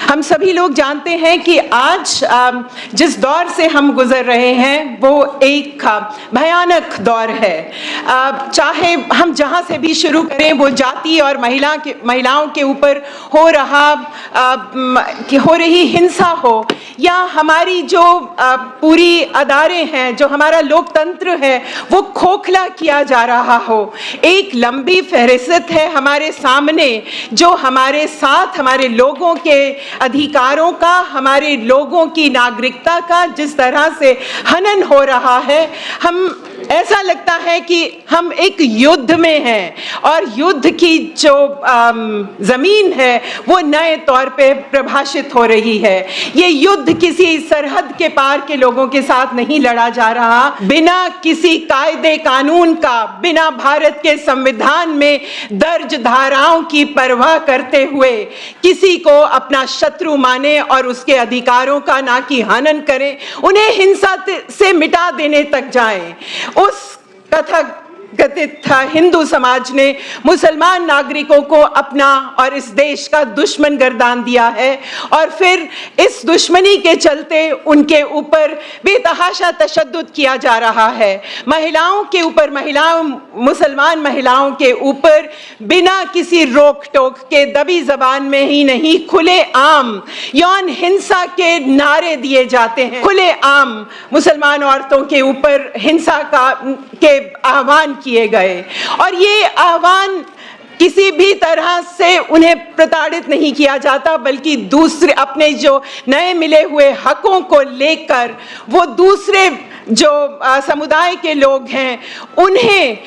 हम सभी लोग जानते हैं कि आज जिस दौर से हम गुजर रहे हैं वो एक भयानक दौर है। चाहे हम जहां से भी शुरू करें, वो जाति और महिलाओं के ऊपर हो रही हिंसा हो, या हमारी जो पूरी अदारे हैं, जो हमारा लोकतंत्र है, वो खोखला किया जा रहा हो। एक लंबी फहरिस्त है हमारे सामने जो हमारे साथ हमारे लोगों के अधिकारों का, हमारे लोगों की नागरिकता का जिस तरह से हनन हो रहा है। हम ऐसा लगता है कि हम एक युद्ध में हैं और युद्ध की जो जमीन है वो नए तौर पे प्रभाषित हो रही है। ये युद्ध किसी सरहद के पार के लोगों के साथ नहीं लड़ा जा रहा। बिना किसी कायदे कानून का, बिना भारत के संविधान में दर्ज धाराओं की परवाह करते हुए किसी को अपना शत्रु माने और उसके अधिकारों का ना कि हनन करें, उन्हें हिंसा से मिटा देने तक जाएं। उस तथाकथित हिंदू समाज ने मुसलमान नागरिकों को अपना और इस देश का दुश्मन गर्दान दिया है, और फिर इस दुश्मनी के चलते उनके ऊपर बेतहाशा तशद्दुद किया जा रहा है। महिलाओं के ऊपर, मुसलमान महिलाओं के ऊपर बिना किसी रोक टोक के, दबी जबान में ही नहीं, खुले आम यौन हिंसा के नारे दिए जाते हैं। खुले आम मुसलमान औरतों के ऊपर हिंसा के आह्वान किए गए, और ये आह्वान किसी भी तरह से उन्हें प्रताड़ित नहीं किया जाता, बल्कि दूसरे अपने जो नए मिले हुए हकों को लेकर वो दूसरे जो समुदाय के लोग हैं उन्हें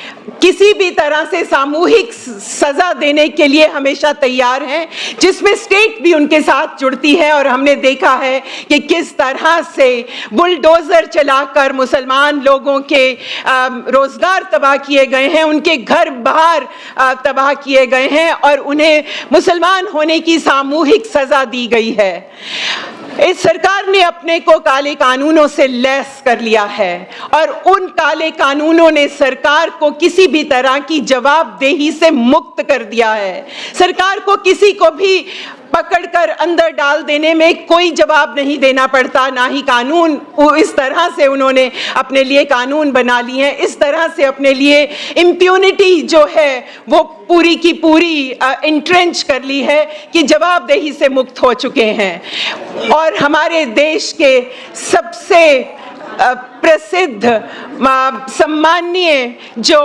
किसी भी तरह से सामूहिक सजा देने के लिए हमेशा तैयार हैं, जिसमें स्टेट भी उनके साथ जुड़ती है। और हमने देखा है कि किस तरह से बुलडोजर चलाकर मुसलमान लोगों के रोजगार तबाह किए गए हैं, उनके घर बाहर तबाह किए गए हैं, और उन्हें मुसलमान होने की सामूहिक सजा दी गई है। इस सरकार ने अपने को काले कानूनों से लैस कर लिया है, और उन काले कानूनों ने सरकार को किसी भी तरह की जवाबदेही से मुक्त कर दिया है। सरकार को किसी को भी पकड़कर अंदर डाल देने में कोई जवाब नहीं देना पड़ता, ना ही कानून। इस तरह से उन्होंने अपने लिए कानून बना लिए हैं, इस तरह से अपने लिए इम्प्यूनिटी जो है वो पूरी की पूरी इंट्रेंच कर ली है कि जवाबदेही से मुक्त हो चुके हैं। और हमारे देश के सबसे प्रसिद्ध सम्माननीय जो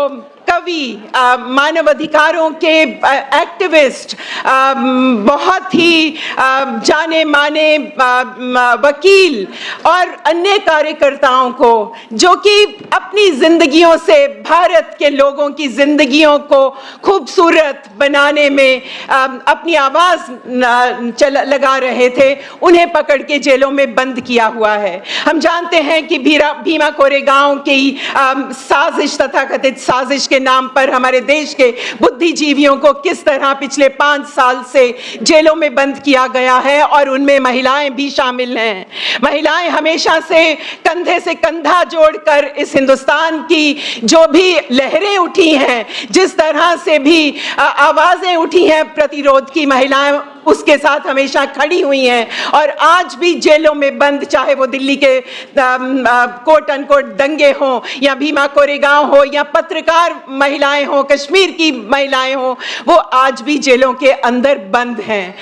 कवि, मानवाधिकारों के एक्टिविस्ट, बहुत ही जाने माने वकील और अन्य कार्यकर्ताओं को, जो कि अपनी जिंदगियों से भारत के लोगों की जिंदगियों को खूबसूरत बनाने में अपनी आवाज लगा रहे थे, उन्हें पकड़ के जेलों में बंद किया हुआ है। हम जानते हैं कि भीमा कोरेगांव की साजिश, तथाकथित साजिश के नाम पर हमारे देश के बुद्धिजीवियों को किस तरह पिछले 5 साल से जेलों में बंद किया गया है, और उनमें महिलाएं भी शामिल हैं। महिलाएं हमेशा से कंधा जोड़कर इस हिंदुस्तान की जो भी लहरें उठी हैं, जिस तरह से भी आवाजें उठी हैं प्रतिरोध की, महिलाएं उसके साथ हमेशा खड़ी हुई हैं, और आज भी जेलों में बंद, चाहे वो दिल्ली के कोट अनकोट दंगे हों, या भीमा कोरेगांव हो, या पत्रकार महिलाएं हों, कश्मीर की महिलाएं हों, वो आज भी जेलों के अंदर बंद हैं।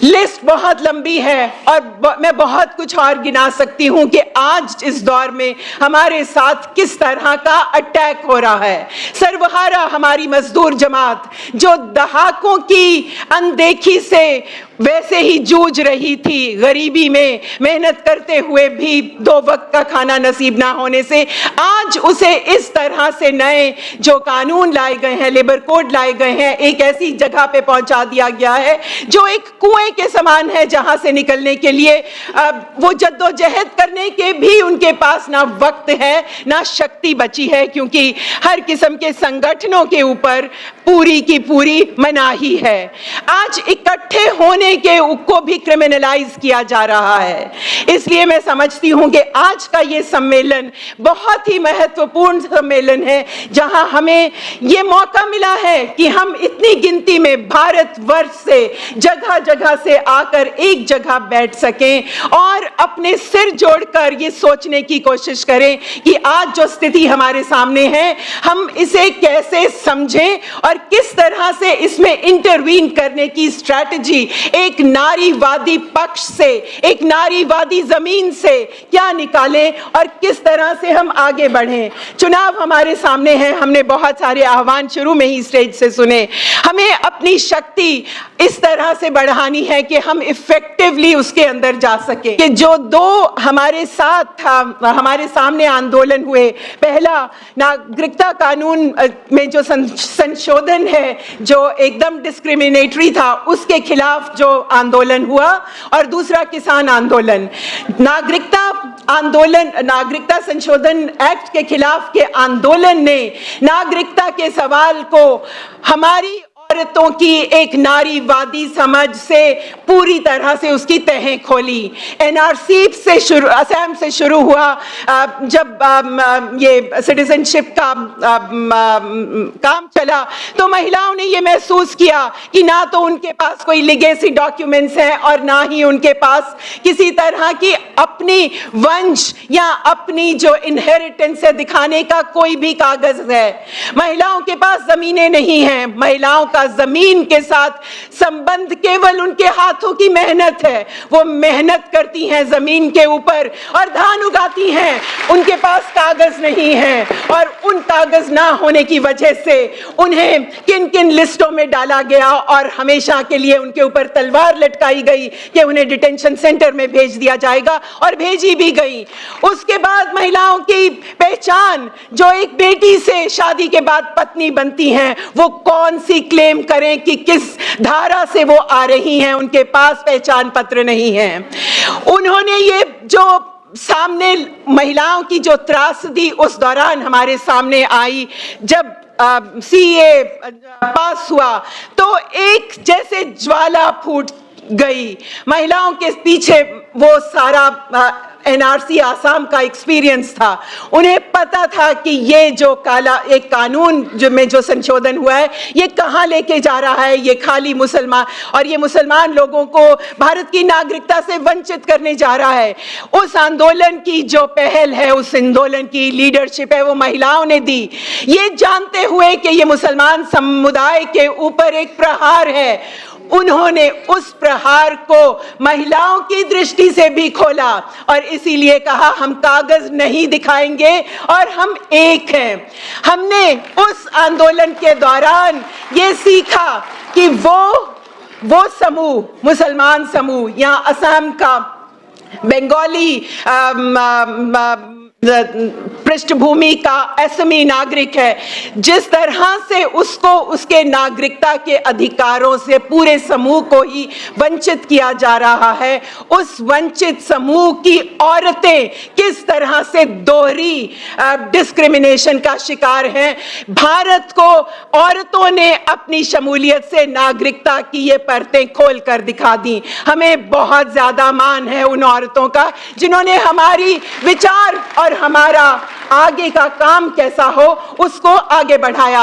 लिस्ट बहुत लंबी है और मैं बहुत कुछ और गिना सकती हूं कि आज इस दौर में हमारे साथ किस तरह का अटैक हो रहा है। सर्वहारा हमारी मजदूर जमात, जो दहाकों की अनदेखी से वैसे ही जूझ रही थी, गरीबी में मेहनत करते हुए भी 2 वक्त का खाना नसीब ना होने से, आज उसे इस तरह से नए जो कानून लाए गए हैं, लेबर कोड लाए गए हैं, एक ऐसी जगह पे पहुंचा दिया गया है जो एक कुएं के समान है, जहां से निकलने के लिए वो जद्दोजहद करने के भी उनके पास ना वक्त है ना शक्ति बची है, क्योंकि हर किस्म के संगठनों के ऊपर पूरी की पूरी मनाही है। आज इकट्ठे होने बोलने के को भी क्रिमिनलाइज किया जा रहा है। इसलिए मैं समझती हूं कि आज का ये सम्मेलन बहुत ही महत्वपूर्ण सम्मेलन है, जहां हमें ये मौका मिला है कि हम इतनी गिनती में भारतवर्ष से जगह जगह से आकर एक जगह बैठ सकें और अपने सिर जोड़कर ये सोचने की कोशिश करें कि आज जो स्थिति हमारे सामने है हम इसे कैसे समझें और किस तरह से इसमें इंटरवीन करने की स्ट्रैटेजी एक नारीवादी पक्ष से, एक नारीवादी जमीन से क्या निकालें और किस तरह से हम आगे बढ़ें। चुनाव हमारे सामने है, हमने बहुत सारे आह्वान शुरू में ही स्टेज से सुने। हमें अपनी शक्ति इस तरह से बढ़ानी है कि हम इफेक्टिवली उसके अंदर जा सके। कि जो दो हमारे साथ हमारे सामने आंदोलन हुए, पहला नागरिकता कानून में जो संशोधन है जो एकदम डिस्क्रिमिनेटरी था, उसके खिलाफ जो आंदोलन हुआ, और दूसरा किसान आंदोलन। नागरिकता संशोधन एक्ट के खिलाफ के आंदोलन ने नागरिकता के सवाल को हमारी औरतों की एक नारीवादी समझ से पूरी तरह से उसकी तहें खोली। एनआरसी से शुरू, असम से शुरू हुआ, जब ये सिटीजनशिप का काम चला तो महिलाओं ने ये महसूस किया कि ना तो उनके पास कोई लीगेसी डॉक्यूमेंट्स हैं और ना ही उनके पास किसी तरह की अपनी वंश या अपनी जो इनहेरिटेंस है दिखाने का कोई भी कागज है। महिलाओं के पास जमीनें नहीं हैं, महिलाओं का जमीन के साथ संबंध केवल उनके हाथों की मेहनत है। वो मेहनत करती हैं जमीन के ऊपर और धान उगाती हैं, उनके पास कागज नहीं है, और उन कागज ना होने की वजह से उन्हें किन किन लिस्टों में डाला गया और हमेशा के लिए उनके ऊपर तलवार लटकाई गई कि उन्हें डिटेंशन सेंटर में भेज दिया जाएगा, और भेजी भी गई। उसके बाद महिलाओं की पहचान, जो एक बेटी से शादी के बाद पत्नी बनती हैं, वो कौन सी क्लेम करें कि किस धारा से वो आ रही हैं, उनके पास पहचान पत्र नहीं है। उन्होंने ये जो सामने महिलाओं की जो त्रासदी उस दौरान हमारे सामने आई, जब सीए पास हुआ तो एक जैसे ज्वाला फूट गई। महिलाओं के पीछे वो सारा एनआरसी आसाम का एक्सपीरियंस था। उन्हें पता था कि ये जो काला एक कानून जो में जो संशोधन हुआ है ये कहाँ लेके जा रहा है। ये खाली मुसलमान लोगों को भारत की नागरिकता से वंचित करने जा रहा है। उस आंदोलन की जो पहल है, उस आंदोलन की लीडरशिप है, वो महिलाओं ने दी, ये जानते हुए कि ये मुसलमान समुदाय के ऊपर एक प्रहार है। उन्होंने उस प्रहार को महिलाओं की दृष्टि से भी खोला और इसीलिए कहा हम कागज नहीं दिखाएंगे और हम एक हैं। हमने उस आंदोलन के दौरान ये सीखा कि वो समूह, मुसलमान समूह या असम का बंगाली पृष्ठभूमि का असमी नागरिक है, जिस तरह से उसको उसके नागरिकता के अधिकारों से पूरे समूह को ही वंचित किया जा रहा है, उस वंचित समूह की औरतें किस तरह से दोहरी डिस्क्रिमिनेशन का शिकार हैं। भारत को औरतों ने अपनी शमूलियत से नागरिकता की ये परतें खोल कर दिखा दी। हमें बहुत ज्यादा मान है उन औरतों का जिन्होंने हमारी विचार और हमारा आगे का काम कैसा हो उसको आगे बढ़ाया।